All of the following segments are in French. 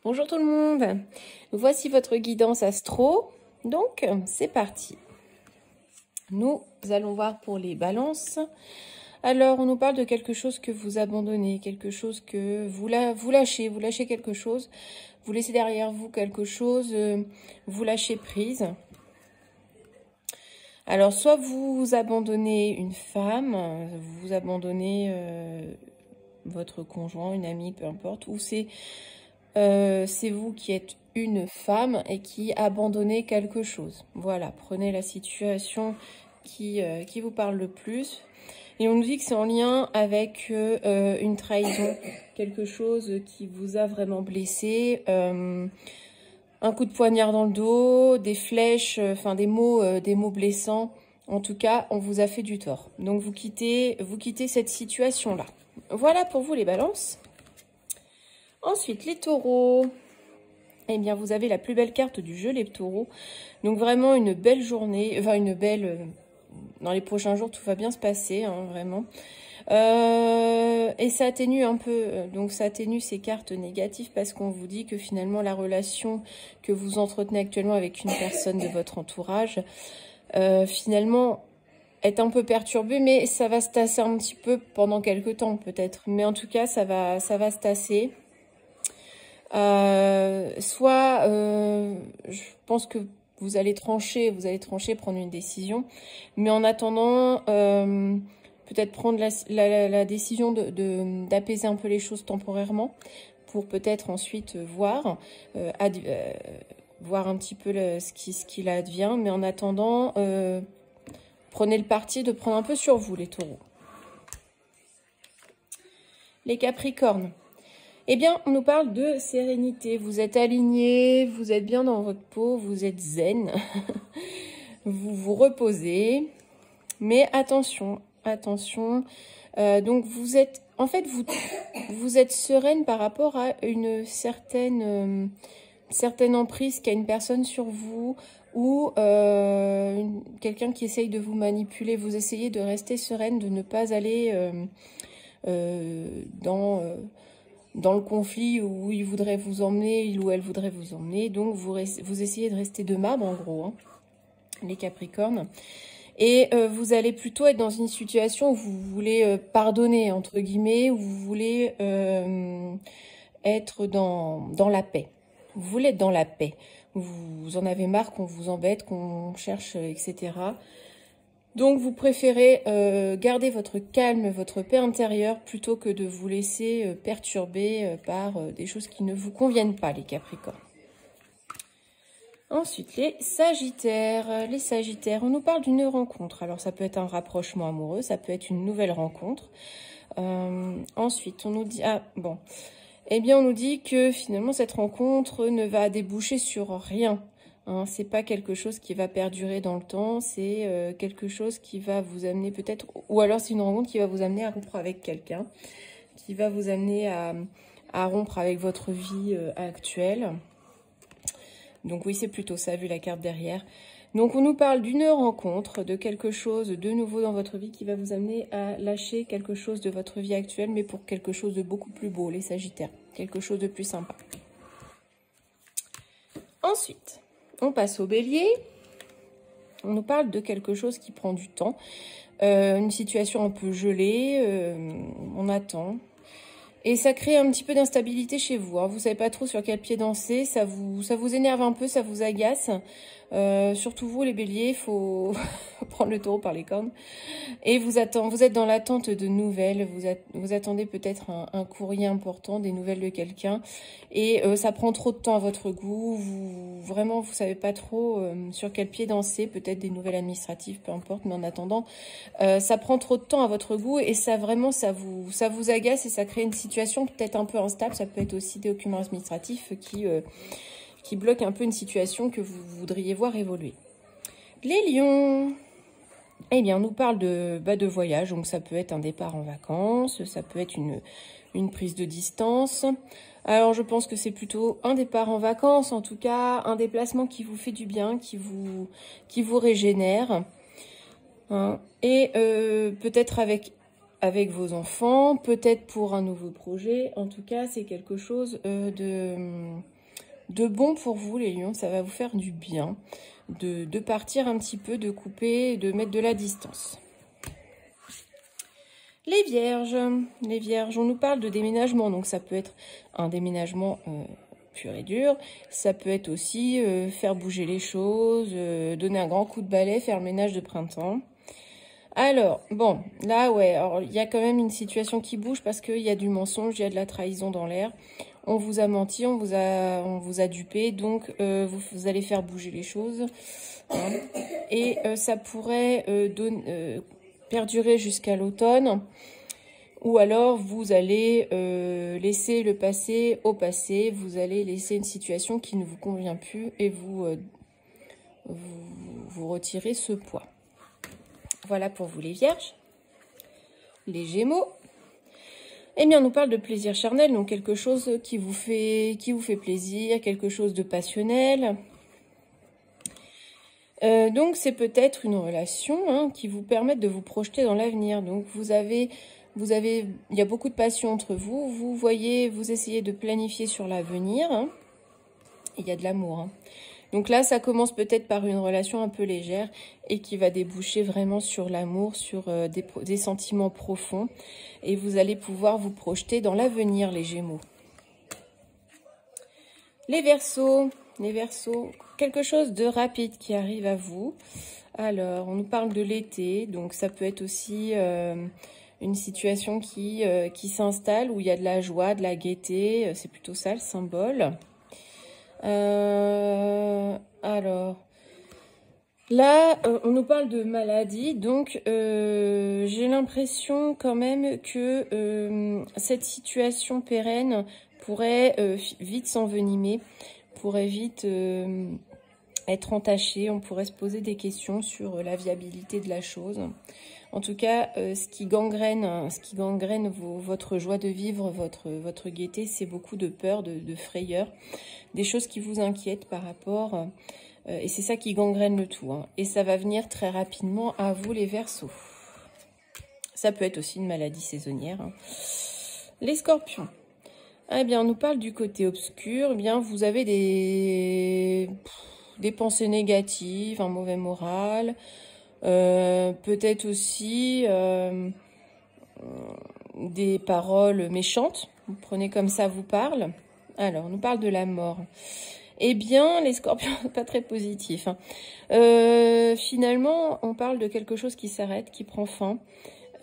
Bonjour tout le monde, voici votre guidance astro, donc c'est parti. Nous allons voir pour les balances. Alors on nous parle de quelque chose que vous abandonnez, quelque chose que vous lâchez quelque chose, vous laissez derrière vous quelque chose, vous lâchez prise. Alors soit vous abandonnez une femme, vous abandonnez votre conjoint, une amie, peu importe, ou c'est vous qui êtes une femme et qui abandonnez quelque chose. Voilà, prenez la situation qui vous parle le plus. Et on nous dit que c'est en lien avec une trahison, quelque chose qui vous a vraiment blessé, un coup de poignard dans le dos, des flèches, enfin des mots blessants. En tout cas, on vous a fait du tort. Donc vous quittez cette situation-là. Voilà pour vous les balances. Ensuite, les taureaux. Eh bien, vous avez la plus belle carte du jeu, les taureaux. Donc, vraiment une belle journée. Enfin, une belle... dans les prochains jours, tout va bien se passer, hein, vraiment. Et ça atténue un peu... donc, ça atténue ces cartes négatives parce qu'on vous dit que finalement, la relation que vous entretenez actuellement avec une personne de votre entourage, finalement, est un peu perturbée. Mais ça va se tasser un petit peu pendant quelques temps, peut-être. Mais en tout cas, ça va se tasser. Je pense que vous allez trancher, prendre une décision, mais en attendant, peut-être prendre la décision d'apaiser un peu les choses temporairement, pour peut-être ensuite voir un petit peu ce qu'il advient, mais en attendant, prenez le parti de prendre un peu sur vous, les taureaux. Les capricornes. Eh bien, on nous parle de sérénité. Vous êtes alignés, vous êtes bien dans votre peau, vous êtes zen. Vous vous reposez. Mais attention, attention. Donc, vous êtes... En fait, vous êtes sereine par rapport à une certaine emprise qu'a une personne sur vous ou quelqu'un qui essaye de vous manipuler. Vous essayez de rester sereine, de ne pas aller dans le conflit où il voudrait vous emmener, il ou elle voudrait vous emmener. Donc, vous essayez de rester de marbre, en gros, hein, les Capricornes. Et vous allez plutôt être dans une situation où vous voulez pardonner, entre guillemets, où vous voulez être dans la paix. Vous voulez être dans la paix. Vous en avez marre qu'on vous embête, qu'on cherche, etc. Donc, vous préférez garder votre calme, votre paix intérieure, plutôt que de vous laisser perturber par des choses qui ne vous conviennent pas, les Capricornes. Ensuite, les Sagittaires. Les Sagittaires, on nous parle d'une rencontre. Alors, ça peut être un rapprochement amoureux, ça peut être une nouvelle rencontre. Ensuite, on nous dit... Ah, bon. Eh bien, on nous dit que finalement, cette rencontre ne va déboucher sur rien. Hein, c'est pas quelque chose qui va perdurer dans le temps, c'est quelque chose qui va vous amener peut-être, ou alors c'est une rencontre qui va vous amener à rompre avec quelqu'un, qui va vous amener à rompre avec votre vie actuelle. Donc oui, c'est plutôt ça, vu la carte derrière. Donc on nous parle d'une rencontre, de quelque chose de nouveau dans votre vie qui va vous amener à lâcher quelque chose de votre vie actuelle, mais pour quelque chose de beaucoup plus beau, les Sagittaires. Quelque chose de plus sympa. Ensuite... on passe au Bélier. On nous parle de quelque chose qui prend du temps. Une situation un peu gelée. On attend. Et ça crée un petit peu d'instabilité chez vous. Hein. Vous ne savez pas trop sur quel pied danser. Ça vous énerve un peu, ça vous agace. Surtout vous, les Béliers, il faut prendre le taureau par les cornes. Et vous êtes dans l'attente de nouvelles. Vous attendez peut-être un courrier important, des nouvelles de quelqu'un. Et ça prend trop de temps à votre goût. Vraiment, vous savez pas trop sur quel pied danser. Peut-être des nouvelles administratives, peu importe. Mais en attendant, ça prend trop de temps à votre goût. Et ça vous agace et ça crée une situation peut-être un peu instable. Ça peut être aussi des documents administratifs qui bloquent un peu une situation que vous voudriez voir évoluer. Les Lions. Eh bien, on nous parle de voyage, donc ça peut être un départ en vacances, ça peut être une prise de distance. Alors, je pense que c'est plutôt un départ en vacances, en tout cas, un déplacement qui vous fait du bien, qui vous régénère. Hein. Et peut-être avec avec vos enfants, peut-être pour un nouveau projet. En tout cas, c'est quelque chose de bon pour vous, les lions. Ça va vous faire du bien de partir un petit peu, de couper, de mettre de la distance. Les vierges, on nous parle de déménagement. Donc, ça peut être un déménagement pur et dur. Ça peut être aussi faire bouger les choses, donner un grand coup de balai, faire le ménage de printemps. Alors, bon, là, ouais, alors il y a quand même une situation qui bouge parce qu'il y a du mensonge, il y a de la trahison dans l'air. On vous a menti, on vous a dupé, donc vous allez faire bouger les choses. Hein. Et ça pourrait perdurer jusqu'à l'automne. Ou alors, vous allez laisser le passé au passé. Vous allez laisser une situation qui ne vous convient plus et vous retirez ce poids. Voilà pour vous les vierges. Les gémeaux. Eh bien, on nous parle de plaisir charnel, donc quelque chose qui vous fait plaisir, quelque chose de passionnel. Donc, c'est peut-être une relation qui vous permet de vous projeter dans l'avenir. Donc, il y a beaucoup de passion entre vous. Vous essayez de planifier sur l'avenir. Hein. Il y a de l'amour. Hein. Donc là, ça commence peut-être par une relation un peu légère et qui va déboucher vraiment sur l'amour, sur des sentiments profonds. Et vous allez pouvoir vous projeter dans l'avenir, les Gémeaux. Les Verseaux, quelque chose de rapide qui arrive à vous. Alors, on nous parle de l'été, donc ça peut être aussi une situation qui s'installe où il y a de la joie, de la gaieté. C'est plutôt ça le symbole. Alors, là, on nous parle de maladie, donc j'ai l'impression quand même que cette situation pérenne pourrait vite s'envenimer, pourrait vite être entachée. On pourrait se poser des questions sur la viabilité de la chose. En tout cas, ce qui gangrène votre joie de vivre, votre gaieté, c'est beaucoup de peur, de frayeur, des choses qui vous inquiètent par rapport, et c'est ça qui gangrène le tout. Hein. Et ça va venir très rapidement à vous, les Verseaux. Ça peut être aussi une maladie saisonnière. Hein. Les Scorpions. Eh bien, on nous parle du côté obscur. Eh bien, vous avez des pensées négatives, un mauvais moral. Peut-être aussi des paroles méchantes. Vous prenez comme ça vous parle. Alors, on nous parle de la mort. Eh bien, les Scorpions, pas très positifs. Hein. Finalement, on parle de quelque chose qui s'arrête, qui prend fin.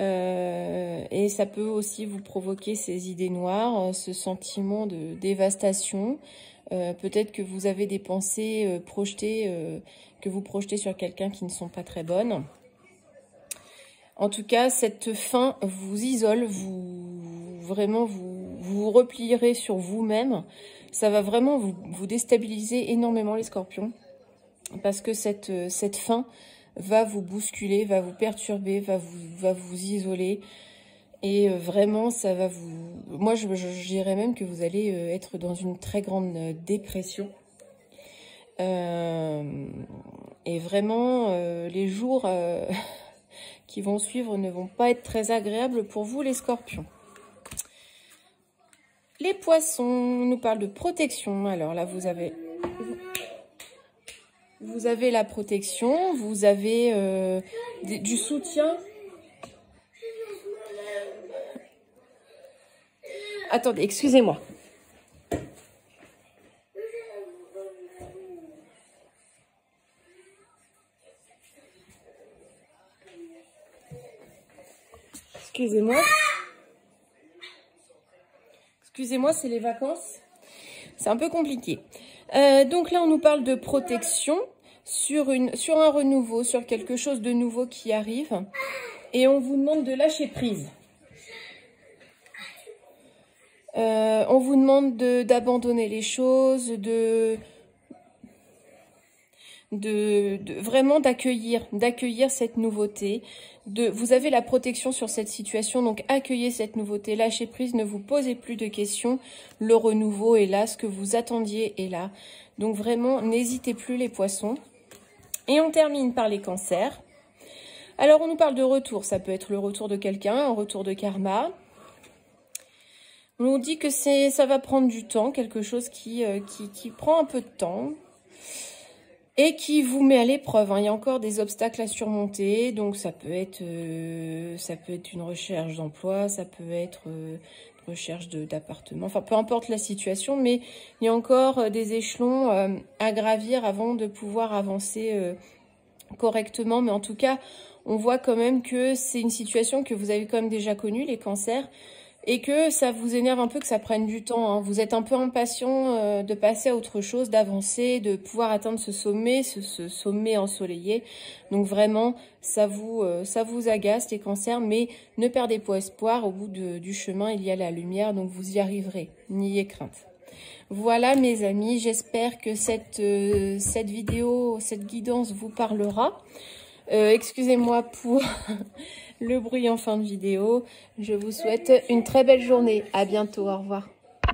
Et ça peut aussi vous provoquer ces idées noires, ce sentiment de dévastation. Peut-être que vous avez des pensées que vous projetez sur quelqu'un qui ne sont pas très bonnes. En tout cas, cette fin vous isole, vous replierez sur vous-même. Ça va vraiment vous déstabiliser énormément, les Scorpions. Parce que cette fin va vous bousculer, va vous perturber, va vous isoler. Et vraiment, ça va vous... Moi, je dirais même que vous allez être dans une très grande dépression. Et vraiment, les jours qui vont suivre ne vont pas être très agréables pour vous, les Scorpions. Les Poissons, on nous parle de protection. Alors là, vous avez la protection, vous avez du soutien. Attendez, excusez-moi. Excusez-moi. Excusez-moi, c'est les vacances. C'est un peu compliqué. Donc là, on nous parle de protection sur un renouveau, sur quelque chose de nouveau qui arrive. Et on vous demande de lâcher prise. On vous demande d'abandonner les choses, vraiment d'accueillir cette nouveauté. Vous avez la protection sur cette situation, donc accueillez cette nouveauté, lâchez prise, ne vous posez plus de questions. Le renouveau est là, ce que vous attendiez est là. Donc vraiment, n'hésitez plus, les Poissons. Et on termine par les Cancers. Alors, on nous parle de retour. Ça peut être le retour de quelqu'un, un retour de karma. On nous dit que ça va prendre du temps, quelque chose qui prend un peu de temps et qui vous met à l'épreuve. Hein. Il y a encore des obstacles à surmonter, donc ça peut être une recherche d'emploi, ça peut être une recherche d'appartement, enfin peu importe la situation, mais il y a encore des échelons à gravir avant de pouvoir avancer correctement. Mais en tout cas, on voit quand même que c'est une situation que vous avez quand même déjà connue, les cancers, et que ça vous énerve un peu que ça prenne du temps. Hein. Vous êtes un peu impatient de passer à autre chose, d'avancer, de pouvoir atteindre ce sommet, ce sommet ensoleillé. Donc vraiment, ça vous agace les cancers, mais ne perdez pas espoir. Au bout du chemin, il y a la lumière, donc vous y arriverez. N'ayez crainte. Voilà mes amis, j'espère que cette vidéo, cette guidance vous parlera. Excusez-moi pour le bruit en fin de vidéo. Je vous souhaite une très belle journée. À bientôt, au revoir.